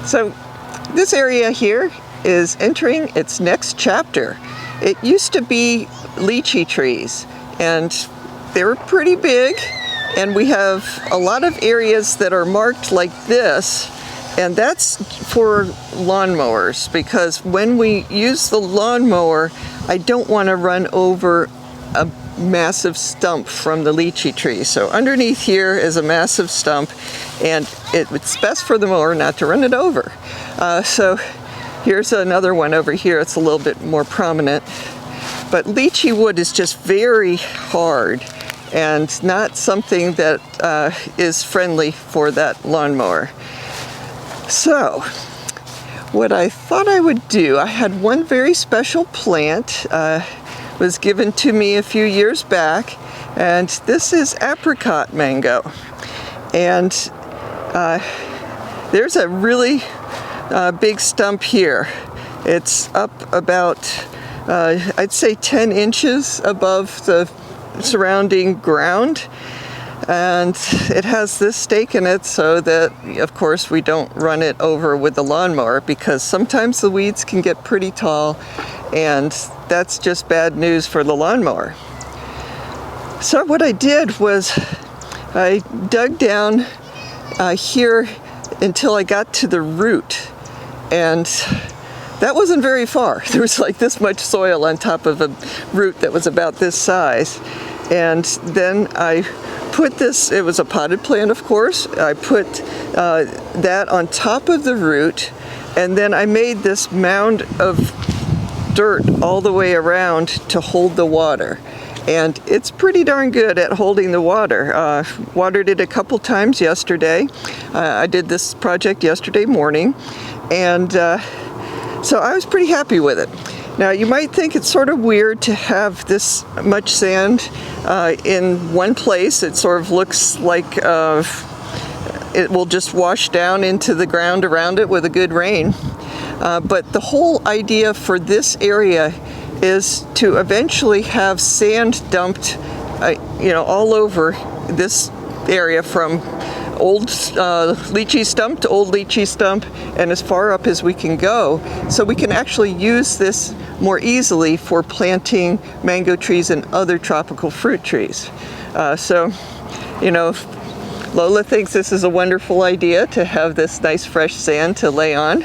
So this area here is entering its next chapter. It used to be lychee trees, and they were pretty big, and we have a lot of areas that are marked like this, and that's for lawnmowers, because when we use the lawnmower, I don't want to run over a massive stump from the lychee tree. So underneath here is a massive stump, and it's best for the mower not to run it over. So here's another one over here. It's a little bit more prominent. But lychee wood is just very hard and not something that is friendly for that lawnmower. So what I thought I would do, I had one very special plant, was given to me a few years back, and this is apricot mango. And there's a really big stump here. It's up about, I'd say 10 inches above the surrounding ground. And it has this stake in it so that, of course, we don't run it over with the lawnmower, because sometimes the weeds can get pretty tall, and that's just bad news for the lawnmower. So what I did was I dug down here until I got to the root, and that wasn't very far. There was like this much soil on top of a root that was about this size. And then I put this, it was a potted plant, of course, I put that on top of the root, and then I made this mound of dirt all the way around to hold the water. And it's pretty darn good at holding the water. Watered it a couple times yesterday. I did this project yesterday morning, and so I was pretty happy with it. Now, you might think it's sort of weird to have this much sand in one place. It sort of looks like it will just wash down into the ground around it with a good rain. But the whole idea for this area is to eventually have sand dumped, all over this area, from old lychee stump to old lychee stump, and as far up as we can go, so we can actually use this more easily for planting mango trees and other tropical fruit trees. Lola thinks this is a wonderful idea to have this nice fresh sand to lay on,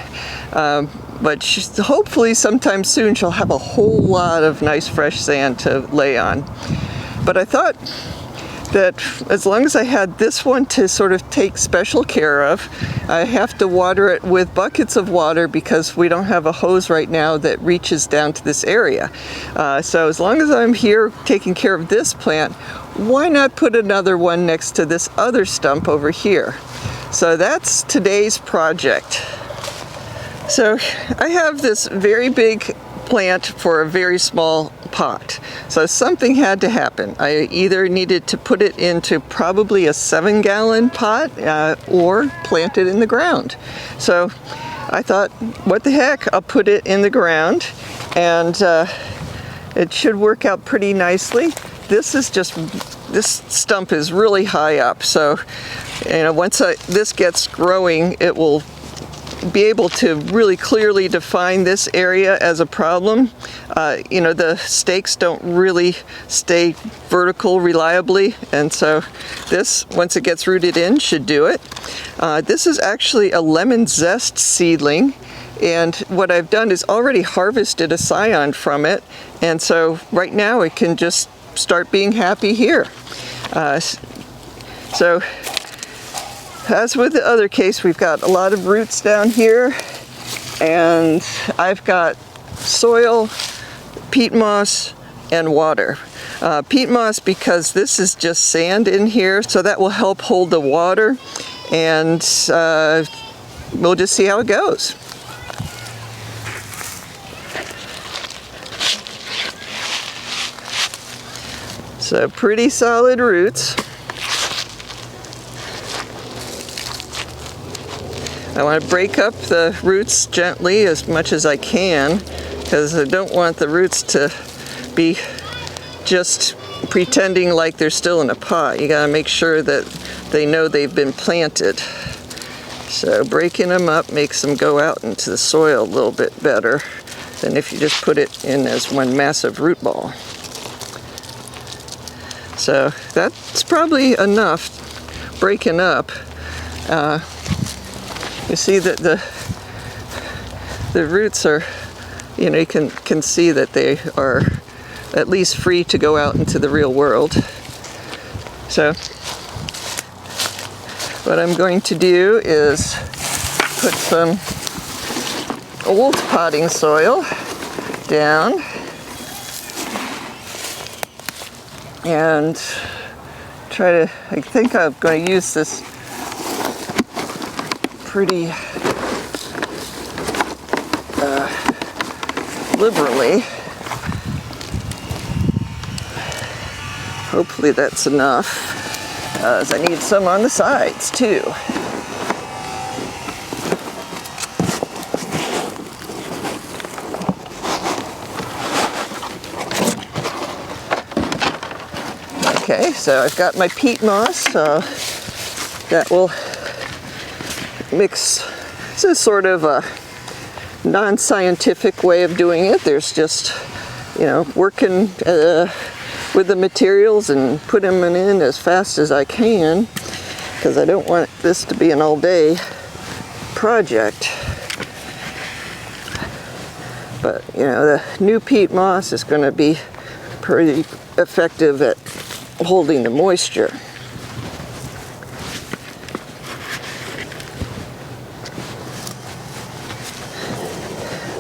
but hopefully sometime soon she'll have a whole lot of nice fresh sand to lay on. But I thought that as long as I had this one to sort of take special care of, I have to water it with buckets of water because we don't have a hose right now that reaches down to this area. So as long as I'm here taking care of this plant, why not put another one next to this other stump over here? So that's today's project. So I have this very big plant for a very small pot. So something had to happen. I either needed to put it into probably a 7-gallon pot or plant it in the ground. So I thought, what the heck, I'll put it in the ground, and it should work out pretty nicely. This stump is really high up, so once this gets growing, it will be able to really clearly define this area as a problem. The stakes don't really stay vertical reliably, and so this, once it gets rooted in, should do it. This is actually a lemon zest seedling, and what I've done is already harvested a scion from it, and so right now it can just start being happy here. So as with the other case, we've got a lot of roots down here, and I've got soil, peat moss, and water. Peat moss because this is just sand in here, so that will help hold the water, and we'll just see how it goes. So pretty solid roots. I want to break up the roots gently as much as I can, because I don't want the roots to be just pretending like they're still in a pot. You gotta make sure that they know they've been planted. So breaking them up makes them go out into the soil a little bit better than if you just put it in as one massive root ball. So that's probably enough breaking up. You see that the roots are, you know, you can see that they are at least free to go out into the real world. So what I'm going to do is put some old potting soil down and try to, I think I'm going to use this pretty liberally. Hopefully that's enough, as I need some on the sides too. Okay, so I've got my peat moss, so that will mix. This is sort of a non-scientific way of doing it. There's just, you know, working with the materials and putting them in as fast as I can, because I don't want this to be an all-day project. But, you know, the new peat moss is going to be pretty effective at holding the moisture.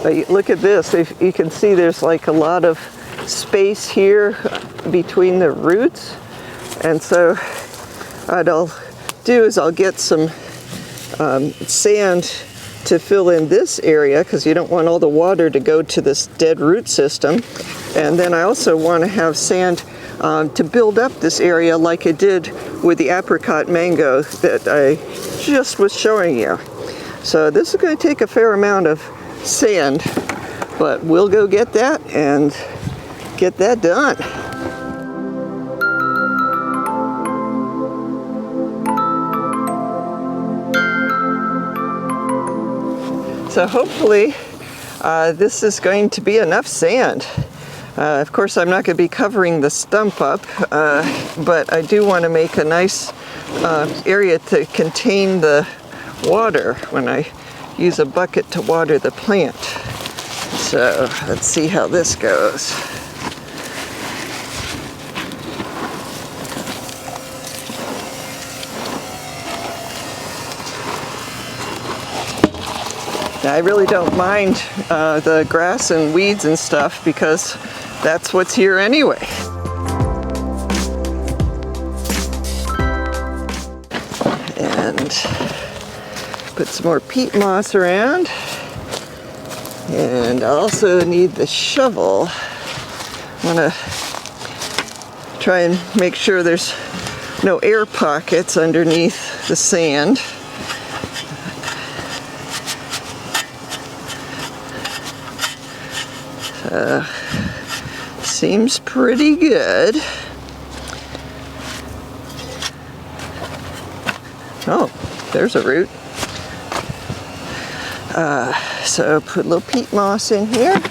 But look at this, you can see there's like a lot of space here between the roots, and so what I'll do is I'll get some sand to fill in this area, because you don't want all the water to go to this dead root system. And then I also want to have sand to build up this area like I did with the apricot mango that I just was showing you. So this is going to take a fair amount of sand, but we'll go get that and get that done. So hopefully this is going to be enough sand. Of course, I'm not going to be covering the stump up, but I do want to make a nice area to contain the water when I use a bucket to water the plant. So let's see how this goes. Now, I really don't mind the grass and weeds and stuff, because that's what's here anyway. And put some more peat moss around. And I also need the shovel. I want to try and make sure there's no air pockets underneath the sand. Seems pretty good. Oh, there's a root. So put a little peat moss in here.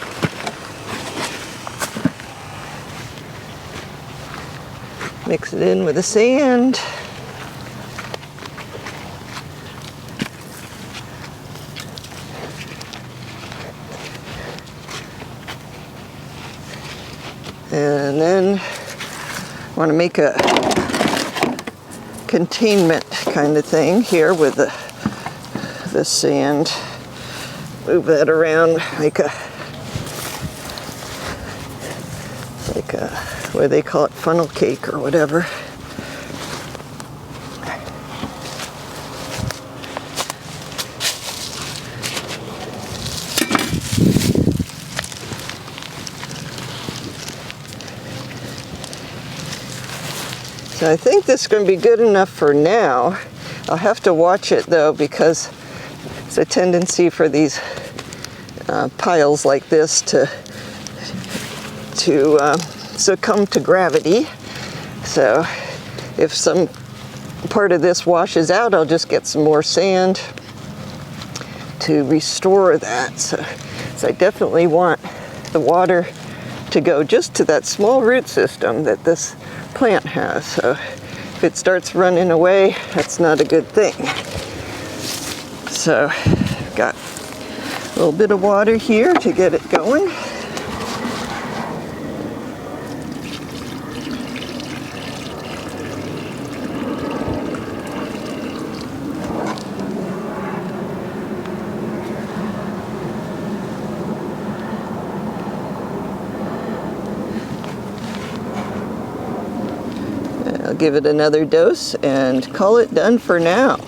Mix it in with the sand. And then I want to make a containment kind of thing here with the sand. Move that around, make a, what do they call it, funnel cake or whatever. So I think this is going to be good enough for now. I'll have to watch it though, because there's a tendency for these piles like this to succumb to gravity. So if some part of this washes out, I'll just get some more sand to restore that. So I definitely want the water to go just to that small root system that this plant has. So if it starts running away, that's not a good thing. So got a little bit of water here to get it going. I'll give it another dose and call it done for now.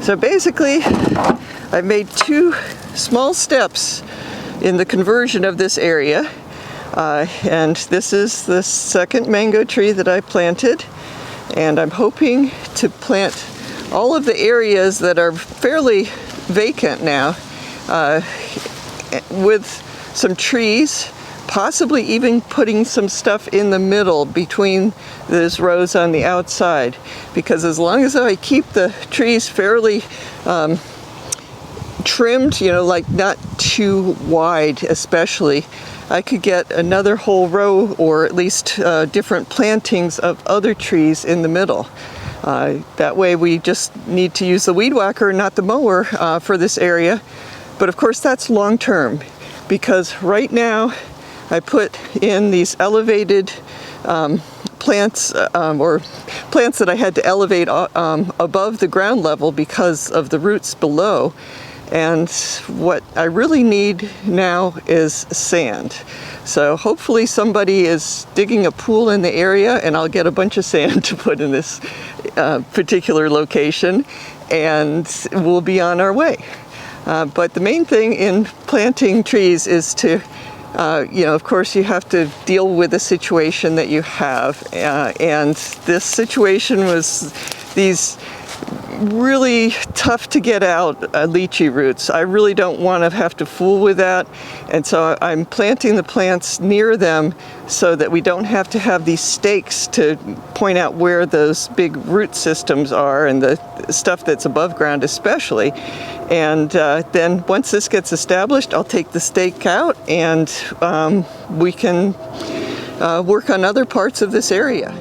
So basically, I've made 2 small steps in the conversion of this area. And this is the second mango tree that I planted. And I'm hoping to plant all of the areas that are fairly vacant now with some trees, possibly even putting some stuff in the middle between those rows on the outside, because as long as I keep the trees fairly trimmed, you know, like not too wide especially, I could get another whole row, or at least different plantings of other trees in the middle. That way we just need to use the weed whacker, not the mower, for this area. But of course that's long term, because right now I put in these elevated plants, or plants that I had to elevate above the ground level because of the roots below. And what I really need now is sand. So hopefully somebody is digging a pool in the area, and I'll get a bunch of sand to put in this particular location, and we'll be on our way. But the main thing in planting trees is to you know, of course, you have to deal with the situation that you have, and this situation was these really tough to get out lychee roots. I really don't want to have to fool with that, and so I'm planting the plants near them so that we don't have to have these stakes to point out where those big root systems are, and the stuff that's above ground especially. And then once this gets established, I'll take the stake out, and we can work on other parts of this area.